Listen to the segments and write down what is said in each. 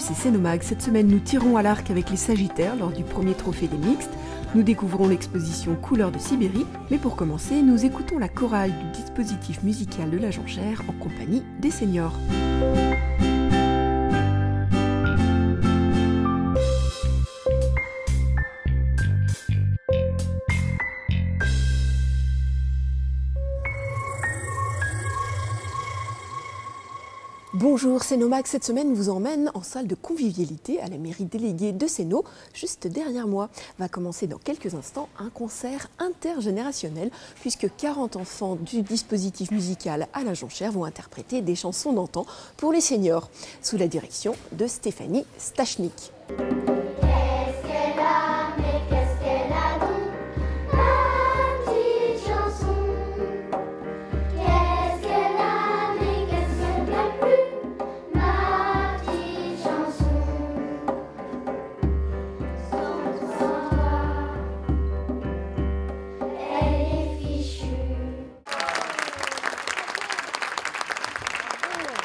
c'est Cénomag. Cette semaine, nous tirons à l'arc avec les Sagittaires lors du premier trophée des mixtes. Nous découvrons l'exposition Couleurs de Sibérie. Mais pour commencer, nous écoutons la chorale du dispositif musical de la Jonchère en compagnie des seniors. Bonjour, Cénomag, cette semaine vous emmène en salle de convivialité à la mairie déléguée de Sénaux, juste derrière moi. Va commencer dans quelques instants un concert intergénérationnel puisque 40 enfants du dispositif musical à la Jonchère vont interpréter des chansons d'antan pour les seniors, sous la direction de Stéphanie Stachnik.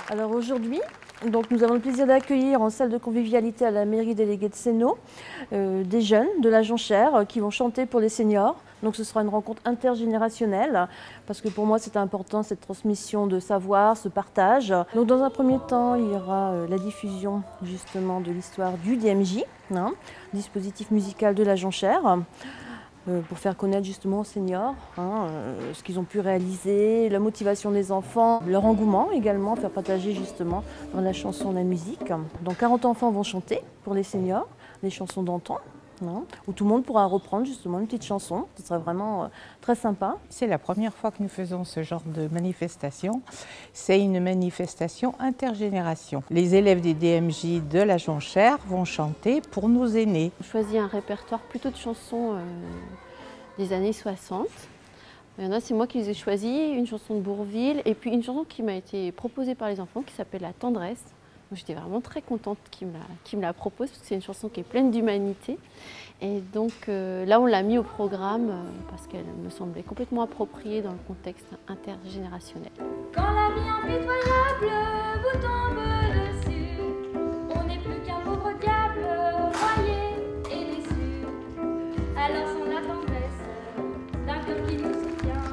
Alors aujourd'hui, nous avons le plaisir d'accueillir en salle de convivialité à la mairie déléguée de Sénaux des jeunes de la Jonchère qui vont chanter pour les seniors. Donc ce sera une rencontre intergénérationnelle parce que pour moi c'est important cette transmission de savoir, ce partage. Donc dans un premier temps, il y aura la diffusion justement de l'histoire du DMJ, dispositif musical de la Jonchère. Pour faire connaître justement aux seniors ce qu'ils ont pu réaliser, la motivation des enfants, leur engouement également, faire partager justement dans la chanson, la musique. Donc 40 enfants vont chanter pour les seniors, des chansons d'antan, où tout le monde pourra reprendre justement une petite chanson. Ce serait vraiment très sympa. C'est la première fois que nous faisons ce genre de manifestation. C'est une manifestation intergénération. Les élèves des DMJ de la Jonchère vont chanter pour nos aînés. On choisit un répertoire plutôt de chansons des années 60. Il y en a, c'est moi qui les ai choisis, une chanson de Bourvil et puis une chanson qui m'a été proposée par les enfants qui s'appelle La Tendresse. J'étais vraiment très contente qu'il me la propose parce que c'est une chanson qui est pleine d'humanité. Et donc là, on l'a mis au programme parce qu'elle me semblait complètement appropriée dans le contexte intergénérationnel. Quand la vie impitoyable vous tombe dessus, on n'est plus qu'un pauvre diable broyé et déçu. Alors sans la tendresse d'un cœur qui nous soutient,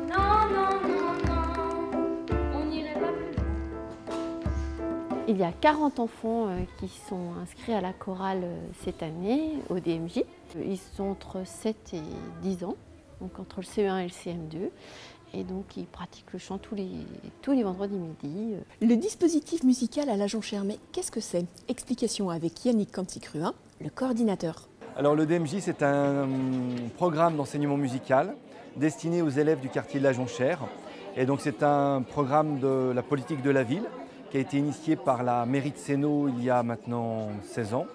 non, non, non, non, on n'irait pas plus loin. Il y a 40 enfants qui sont inscrits à la chorale cette année au DMJ. Ils sont entre 7 et 10 ans, donc entre le CE1 et le CM2. Et donc ils pratiquent le chant tous les vendredis midi. Le dispositif musical à la Jonchère, mais qu'est-ce que c'est? Explication avec Yannick Canticruin, le coordinateur. Alors le DMJ, c'est un programme d'enseignement musical destiné aux élèves du quartier de la Jonchère. Et donc c'est un programme de la politique de la ville qui a été initié par la mairie de Sénaux il y a maintenant 16 ans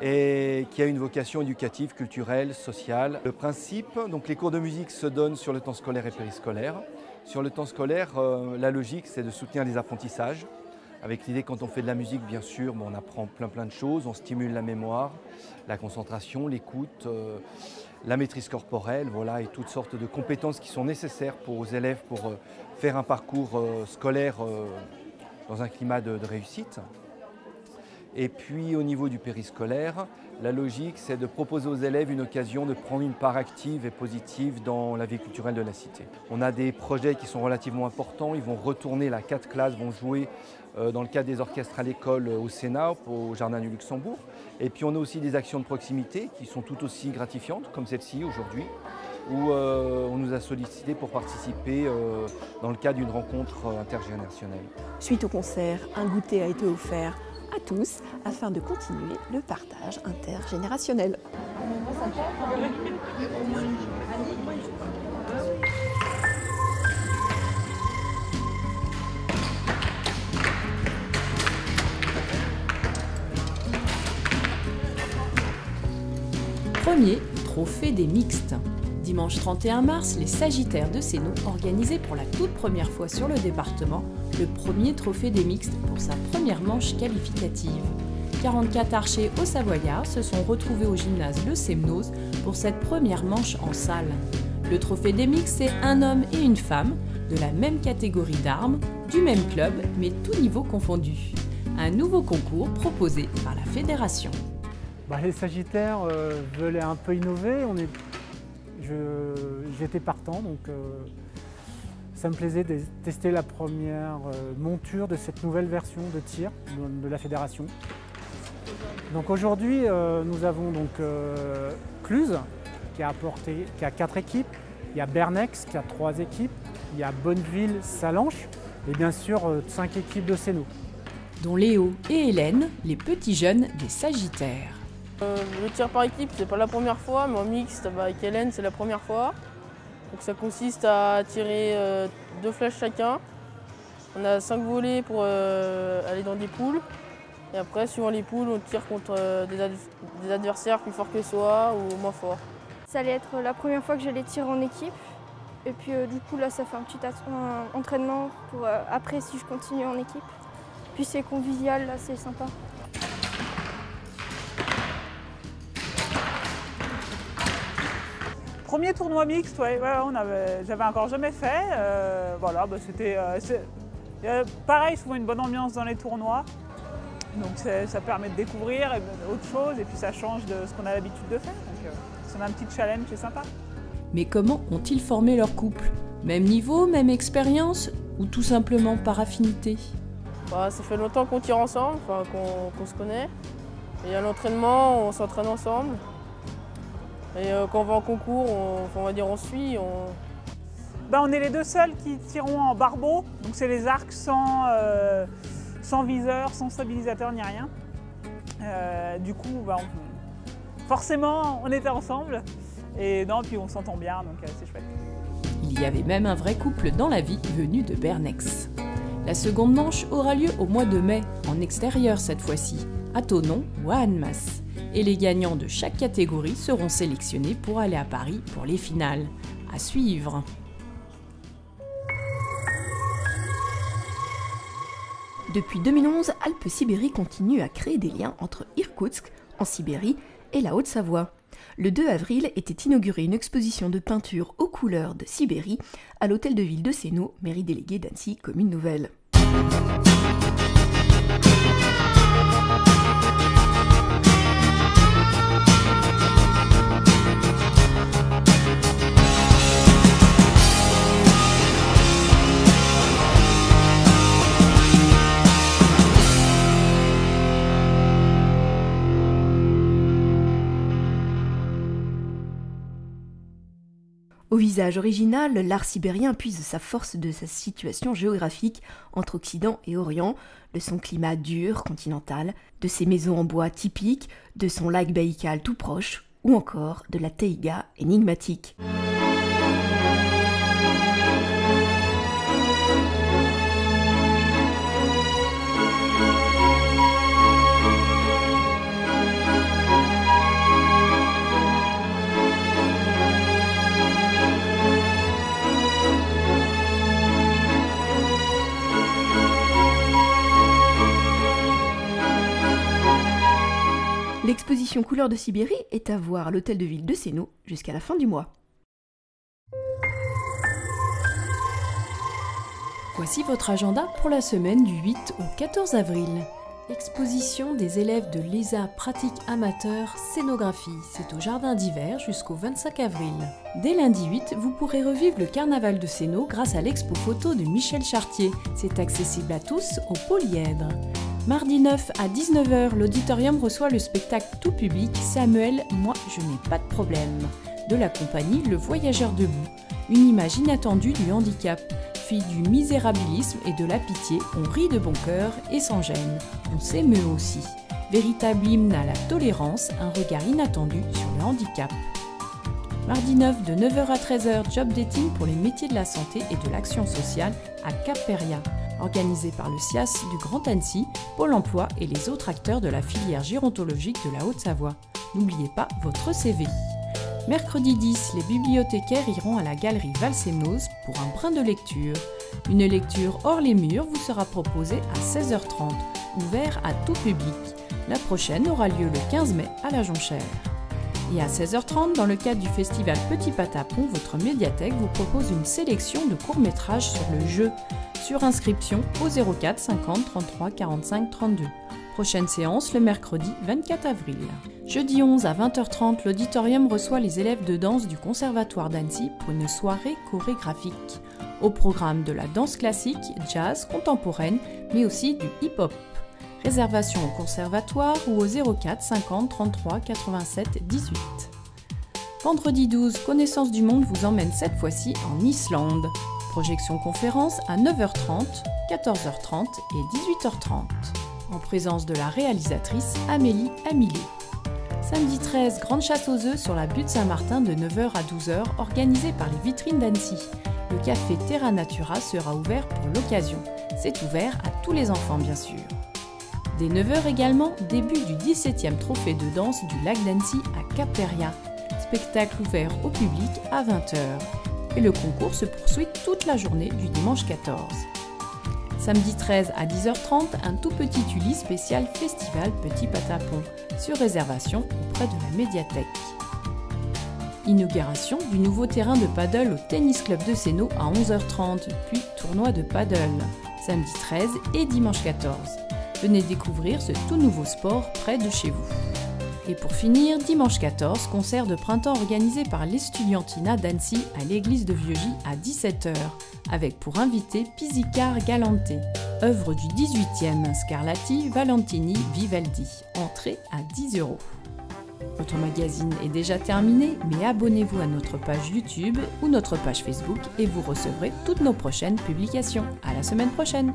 et qui a une vocation éducative, culturelle, sociale. Le principe, donc les cours de musique se donnent sur le temps scolaire et périscolaire. Sur le temps scolaire, la logique, c'est de soutenir les apprentissages. Avec l'idée, quand on fait de la musique, bien sûr, on apprend plein de choses, on stimule la mémoire, la concentration, l'écoute, la maîtrise corporelle, voilà, et toutes sortes de compétences qui sont nécessaires pour aux élèves pour faire un parcours scolaire dans un climat de réussite. Et puis au niveau du périscolaire, la logique c'est de proposer aux élèves une occasion de prendre une part active et positive dans la vie culturelle de la cité. On a des projets qui sont relativement importants, ils vont retourner, 4 classes vont jouer dans le cadre des orchestres à l'école au Sénat, au Jardin du Luxembourg. Et puis on a aussi des actions de proximité qui sont tout aussi gratifiantes, comme celle-ci aujourd'hui, où on nous a sollicité pour participer dans le cadre d'une rencontre intergénérationnelle. Suite au concert, un goûter a été offert à tous afin de continuer le partage intergénérationnel. Premier trophée des mixtes. Dimanche 31 mars, les Sagittaires de Sénaux organisaient pour la toute première fois sur le département le premier trophée des mixtes pour sa première manche qualificative. 44 archers au Savoyard se sont retrouvés au gymnase Le Semnoz pour cette première manche en salle. Le trophée des mixtes, c'est un homme et une femme, de la même catégorie d'armes, du même club, mais tout niveau confondu. un nouveau concours proposé par la fédération. Les Sagittaires veulent un peu innover. J'étais partant, donc ça me plaisait de tester la première monture de cette nouvelle version de tir de la fédération. Donc aujourd'hui, nous avons donc Cluse qui a 4 équipes, il y a Bernex qui a 3 équipes, il y a Bonneville-Salanches et bien sûr 5 équipes de Sénot. Dont Léo et Hélène, les petits jeunes des Sagittaires. Le tir par équipe, c'est pas la première fois, mais en mixte avec Hélène, c'est la première fois. Donc ça consiste à tirer 2 flèches chacun. On a 5 volets pour aller dans des poules. Et après, suivant les poules, on tire contre des adversaires plus forts que soi ou moins forts. Ça allait être la première fois que j'allais tirer en équipe. Et puis du coup, là, ça fait un petit entraînement pour après si je continue en équipe. Puis c'est convivial, là, c'est sympa. Premier tournoi mixte, j'avais encore jamais fait. C'était pareil, souvent une bonne ambiance dans les tournois. Donc ça permet de découvrir autre chose et puis ça change de ce qu'on a l'habitude de faire. Donc c'est un petit challenge, c'est sympa. Mais comment ont-ils formé leur couple? Même niveau, même expérience ou tout simplement par affinité? Ça fait longtemps qu'on tire ensemble, qu'on se connaît. Et à l'entraînement, on s'entraîne ensemble. Et quand on va en concours, on suit. On est les 2 seuls qui tirons en barbeau. Donc c'est les arcs sans viseur, sans stabilisateur ni rien. Du coup, forcément, on était ensemble. Et puis on s'entend bien, donc c'est chouette. Il y avait même un vrai couple dans la vie venu de Bernex. La seconde manche aura lieu au mois de mai, en extérieur cette fois-ci, à Thonon ou à Annemasse. Et les gagnants de chaque catégorie seront sélectionnés pour aller à Paris pour les finales. À suivre. Depuis 2011, Alpes-Sibérie continue à créer des liens entre Irkoutsk, en Sibérie, et la Haute-Savoie. Le 2 avril était inaugurée une exposition de peinture aux couleurs de Sibérie à l'hôtel de ville de Sénot, mairie déléguée d'Annecy, commune nouvelle. Au visage original, l'art sibérien puise sa force de sa situation géographique entre Occident et Orient, de son climat dur, continental, de ses maisons en bois typiques, de son lac Baïkal tout proche, ou encore de la taïga énigmatique. L'exposition Couleurs de Sibérie est à voir à l'hôtel de ville de Sénot jusqu'à la fin du mois. Voici votre agenda pour la semaine du 8 au 14 avril. Exposition des élèves de l'ESA Pratique Amateur Scénographie. C'est au Jardin d'Hiver jusqu'au 25 avril. Dès lundi 8, vous pourrez revivre le carnaval de Sénot grâce à l'expo photo de Michel Chartier. C'est accessible à tous au Polyèdre. Mardi 9 à 19h, l'auditorium reçoit le spectacle tout public Samuel, moi je n'ai pas de problème, de la compagnie Le Voyageur debout, une image inattendue du handicap. Fille du misérabilisme et de la pitié, on rit de bon cœur et sans gêne. On s'émeut aussi. Véritable hymne à la tolérance, un regard inattendu sur le handicap. Mardi 9 de 9h à 13h, job dating pour les métiers de la santé et de l'action sociale à Cap-Péria. Organisé par le SIAS du Grand Annecy, Pôle emploi et les autres acteurs de la filière gérontologique de la Haute-Savoie. N'oubliez pas votre CV. Mercredi 10, les bibliothécaires iront à la galerie Valsénoz pour un brin de lecture. Une lecture hors les murs vous sera proposée à 16h30, ouvert à tout public. La prochaine aura lieu le 15 mai à la Jonchère. Et à 16h30, dans le cadre du festival Petit Patapon, votre médiathèque vous propose une sélection de courts-métrages sur le jeu. Sur inscription au 04 50 33 45 32. Prochaine séance le mercredi 24 avril. Jeudi 11 à 20h30, l'auditorium reçoit les élèves de danse du Conservatoire d'Annecy pour une soirée chorégraphique. Au programme de la danse classique, jazz, contemporaine, mais aussi du hip-hop. Réservation au conservatoire ou au 04 50 33 87 18. Vendredi 12, Connaissance du Monde vous emmène cette fois-ci en Islande. Projection conférence à 9h30, 14h30 et 18h30. En présence de la réalisatrice Amélie Amilé. Samedi 13, grande chasse aux œufs sur la butte Saint-Martin de 9h à 12h, organisée par les vitrines d'Annecy. Le café Terra Natura sera ouvert pour l'occasion. C'est ouvert à tous les enfants bien sûr. Dès 9h également, début du 17e trophée de danse du lac d'Annecy à Cap-Péria. Spectacle ouvert au public à 20h. Et le concours se poursuit toute la journée du dimanche 14. Samedi 13 à 10h30, un tout petit Uli spécial Festival Petit Patapon, sur réservation auprès de la médiathèque. Inauguration du nouveau terrain de paddle au Tennis Club de Sénaux à 11h30, puis tournoi de paddle, samedi 13 et dimanche 14. Venez découvrir ce tout nouveau sport près de chez vous. Et pour finir, dimanche 14, concert de printemps organisé par l'Estudiantina d'Annecy à l'église de Vieugy à 17h, avec pour invité Pisicar Galante, œuvre du 18e Scarlatti, Valentini, Vivaldi, entrée à 10 €. Notre magazine est déjà terminé, mais abonnez-vous à notre page YouTube ou notre page Facebook et vous recevrez toutes nos prochaines publications. À la semaine prochaine!